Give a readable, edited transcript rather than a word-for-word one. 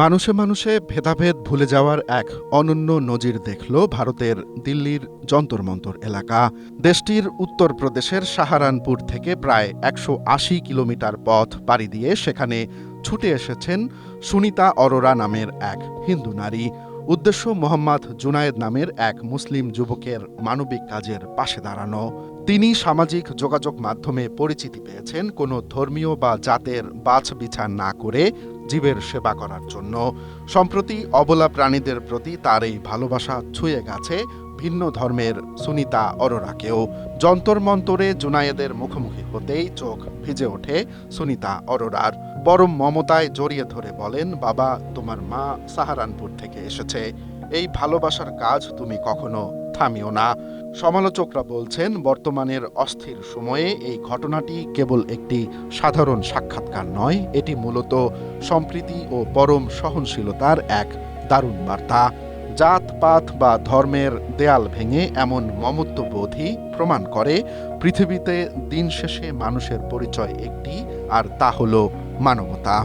মানুষে মানুষে ভেদাভেদ ভুলে যাওয়ার এক অনন্য নজির দেখল ভারতের দিল্লির যন্তর মন্তর এলাকা। দেশটির উত্তরপ্রদেশের সাহারানপুর থেকে প্রায় ১৮০ কিলোমিটার পথ পাড়ি দিয়ে সেখানে ছুটে এসেছেন সুনিতা অরোরা নামের এক হিন্দু নারী। উদ্দেশ্য মোহাম্মদ জুনায়েদ নামের এক মুসলিম যুবকের মানবিক কাজের পাশে দাঁড়ানো। তিনি সামাজিক যোগাযোগ মাধ্যমে পরিচিতি পেয়েছেন কোনো ধর্মীয় বা জাতের বাছবিচার না করে জীবের সেবা করার জন্য। সম্প্রতি অবলা প্রাণীদের প্রতি তার এই ভালোবাসা ছুঁয়ে গেছে ভিন্ন ধর্মের সুনিতা অরোরাকেও। যন্তর মন্তরে জুনায়েদের মুখোমুখি হতেই চোখ ভিজে ওঠে সুনিতা অরোরার। পরম মমতায় জড়িয়ে ধরে বলেন, বাবা, তোমার মা সাহারানপুর থেকে এসেছে। এই ভালোবাসার কাজ তুমি কখনো থামিও না। সমালোচকরা বলছেন, বর্তমানের অস্থির সময়ে এই ঘটনাটি কেবল একটি সাধারণ সাক্ষাৎকার নয়, এটি মূলত সম্প্রীতি ও পরম সহনশীলতার এক দারুণ বার্তা। জাতপাত বা ধর্মের দেয়াল ভেঙে এমন মমত্ববোধই প্রমাণ করে পৃথিবীতে দিন শেষে মানুষের পরিচয় একটি, আর তা হলো মানবতা।